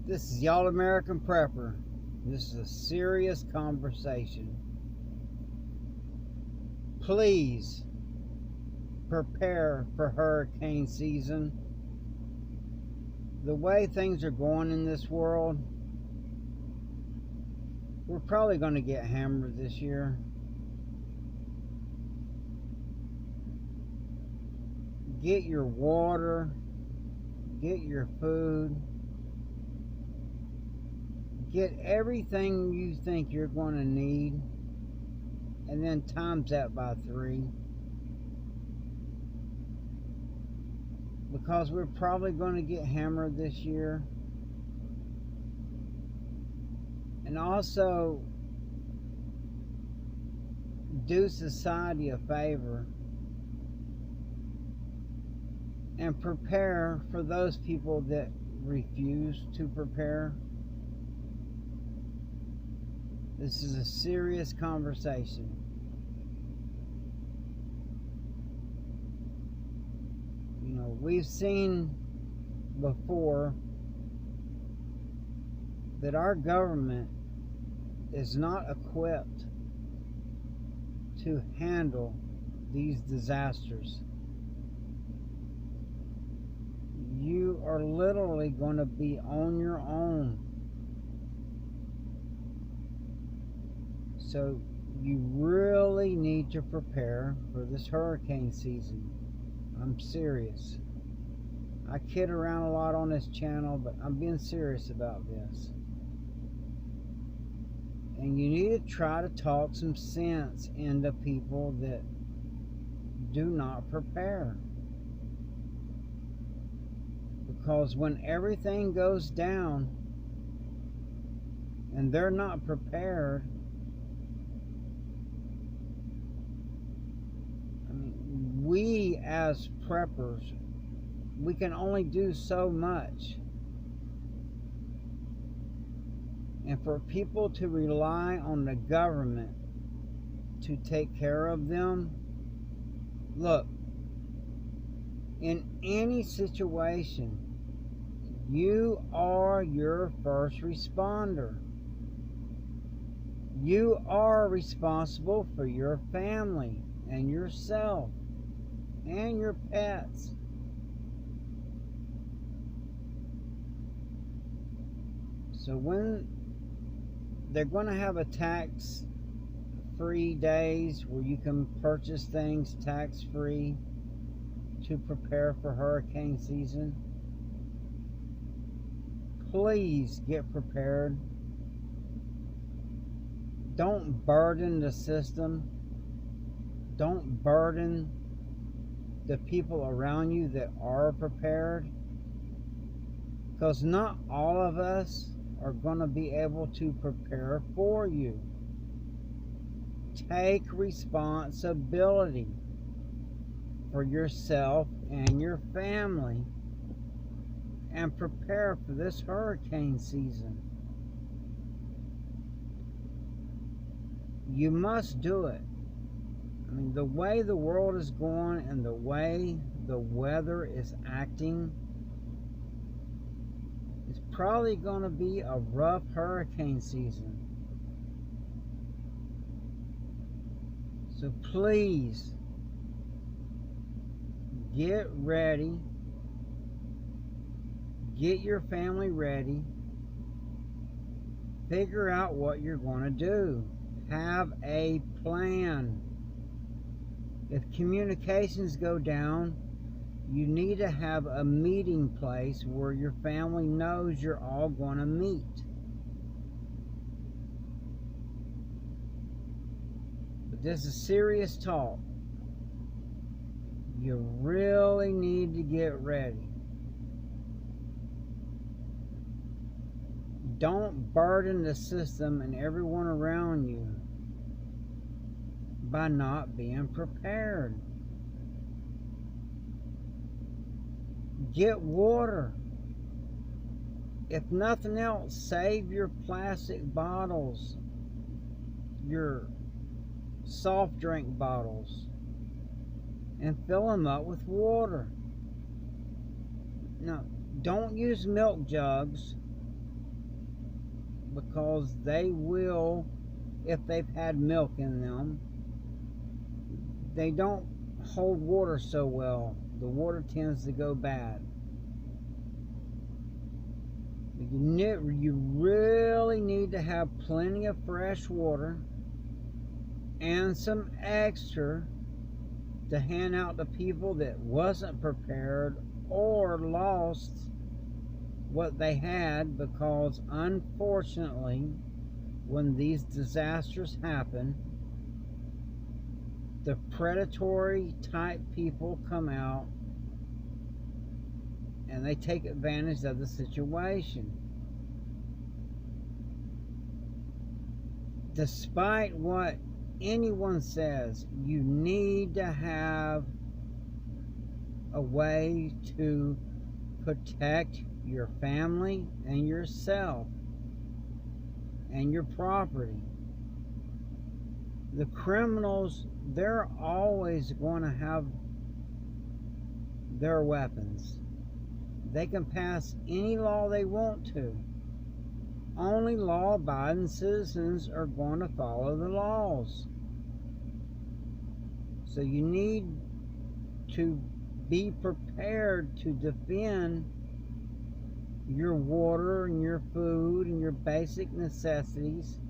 This is Y'all American Prepper. This is a serious conversation. Please prepare for hurricane season. The way things are going in this world, we're probably going to get hammered this year. Get your water, get your food, get everything you think you're going to need, and then times that by 3. Because we're probably going to get hammered this year. And also, do society a favor and prepare for those people that refuse to prepare. This is a serious conversation. You know, we've seen before that our government is not equipped to handle these disasters. You are literally going to be on your own. So you really need to prepare for this hurricane season. I'm serious. I kid around a lot on this channel, but I'm being serious about this. And you need to try to talk some sense into people that do not prepare. Because when everything goes down and they're not prepared, we as preppers, we can only do so much. And for people to rely on the government to take care of them, look, in any situation, you are your first responder. You are responsible for your family and yourself and your pets. So when they're going to have a tax-free days where you can purchase things tax-free to prepare for hurricane season, please get prepared. Don't burden the system. Don't burden the people around you that are prepared, because not all of us are going to be able to prepare for you. Take responsibility for yourself and your family and prepare for this hurricane season. You must do it. I mean, the way the world is going and the way the weather is acting, it's probably going to be a rough hurricane season. So please, get ready. Get your family ready. Figure out what you're going to do. Have a plan. If communications go down, you need to have a meeting place where your family knows you're all going to meet. But this is serious talk. You really need to get ready. Don't burden the system and everyone around you by not being prepared. Get water. If nothing else, save your plastic bottles, your soft drink bottles, and fill them up with water. Now, don't use milk jugs. because they will, if they've had milk in them, they don't hold water so well. The water tends to go bad. You really need to have plenty of fresh water and some extra to hand out to people that wasn't prepared or lost what they had, because unfortunately when these disasters happen, the predatory type people come out and they take advantage of the situation. Despite what anyone says, you need to have a way to protect your family and yourself and your property. The criminals, they're always going to have their weapons. They can pass any law they want to. Only law-abiding citizens are going to follow the laws. So you need to be prepared to defend your water and your food and your basic necessities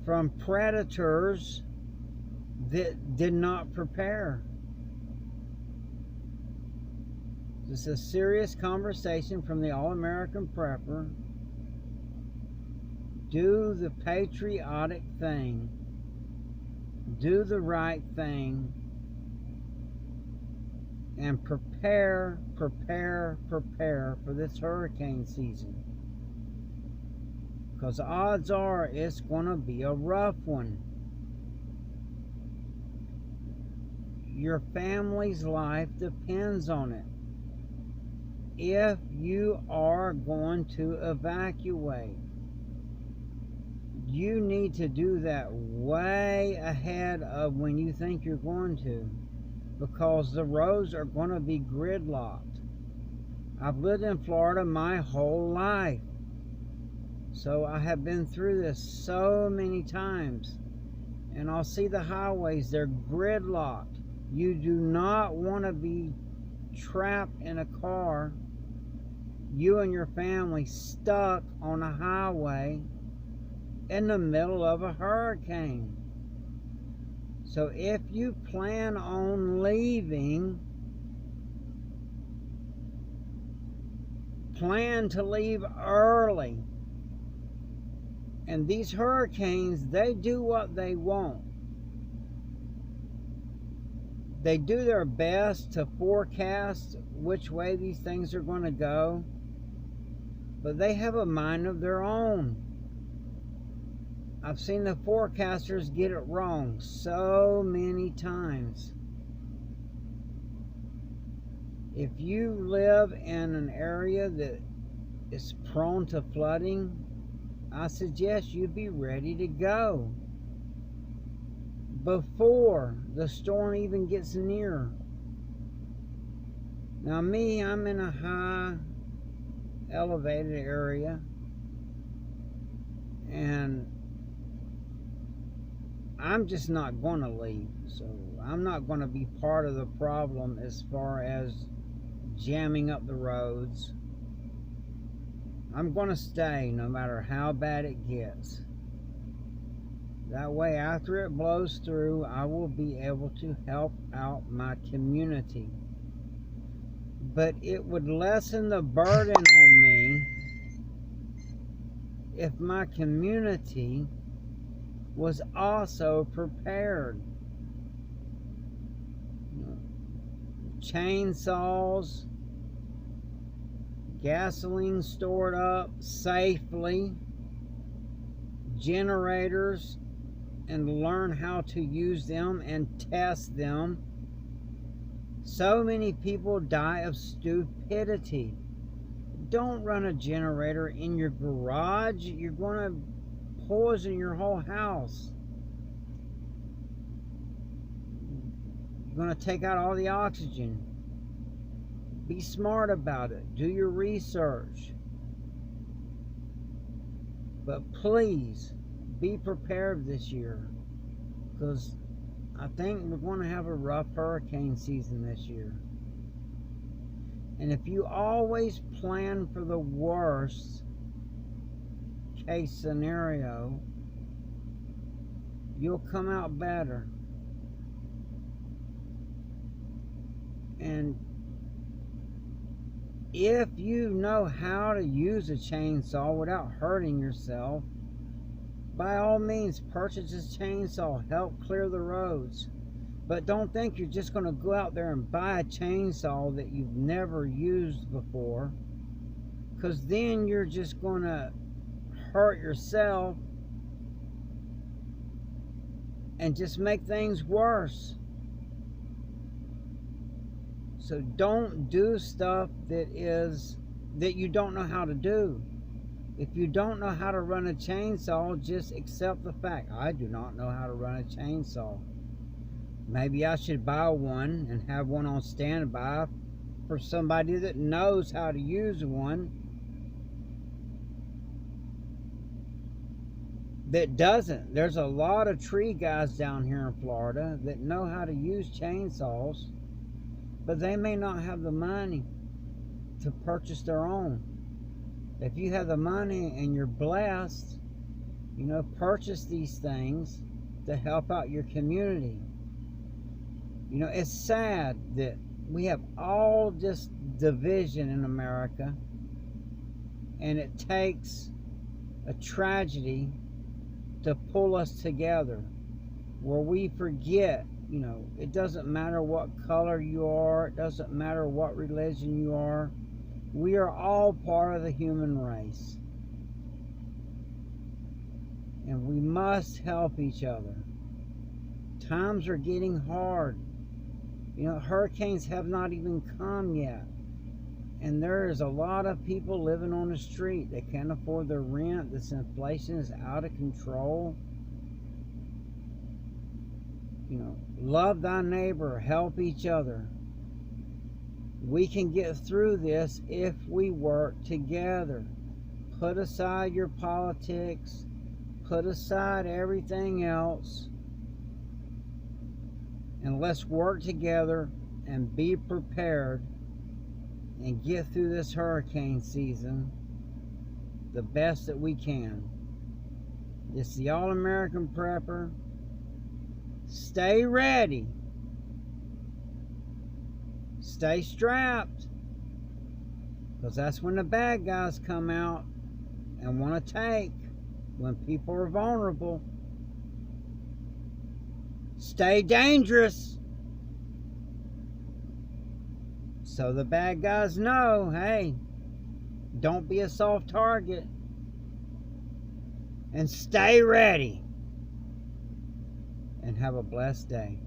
from predators that did not prepare. This is a serious conversation from the All-American Prepper. Do the patriotic thing. Do the right thing. And prepare for this hurricane season. Because odds are it's going to be a rough one. Your family's life depends on it. If you are going to evacuate, you need to do that way ahead of when you think you're going to, because the roads are going to be gridlocked. I've lived in Florida my whole life, so I have been through this so many times, and I'll see the highways, they're gridlocked. You do not want to be trapped in a car, you and your family stuck on a highway in the middle of a hurricane. So if you plan on leaving, plan to leave early. And these hurricanes, they do what they want. They do their best to forecast which way these things are going to go, but they have a mind of their own. I've seen the forecasters get it wrong so many times. If you live in an area that is prone to flooding, I suggest you be ready to go before the storm even gets near. Now me, I'm in a high elevated area, and I'm just not going to leave. So I'm not going to be part of the problem as far as jamming up the roads. I'm going to stay no matter how bad it gets. That way, after it blows through, I will be able to help out my community. But it would lessen the burden on me if my community was also prepared. Chainsaws, gasoline stored up safely, generators, and learn how to use them and test them. So many people die of stupidity. Don't run a generator in your garage. You're going to poison your whole house. You're going to take out all the oxygen. Be smart about it. Do your research. But please be prepared this year, because I think we're going to have a rough hurricane season this year. And if you always plan for the worst case scenario, you'll come out better. And if you know how to use a chainsaw without hurting yourself, by all means purchase a chainsaw, help clear the roads. But don't think you're just going to go out there and buy a chainsaw that you've never used before, because then you're just going to hurt yourself and just make things worse. So don't do stuff that you don't know how to do. If you don't know how to run a chainsaw, just accept the fact, I do not know how to run a chainsaw. Maybe I should buy one and have one on standby for somebody that knows how to use one that doesn't. There's a lot of tree guys down here in Florida that know how to use chainsaws, but they may not have the money to purchase their own. If you have the money and you're blessed, purchase these things to help out your community. It's sad that we have all this division in America, and it takes a tragedy to pull us together, where we forget, it doesn't matter what color you are, it doesn't matter what religion you are, we are all part of the human race. And we must help each other. Times are getting hard. Hurricanes have not even come yet. And there is a lot of people living on the street. They can't afford their rent. This inflation is out of control. Love thy neighbor, help each other. We can get through this if we work together. Put aside your politics. Put aside everything else. And let's work together and be prepared and get through this hurricane season the best that we can. It's the All-American Prepper. Stay ready. Stay strapped, because that's when the bad guys come out and want to take, when people are vulnerable. Stay dangerous, so the bad guys know, hey, don't be a soft target. And stay ready. And have a blessed day.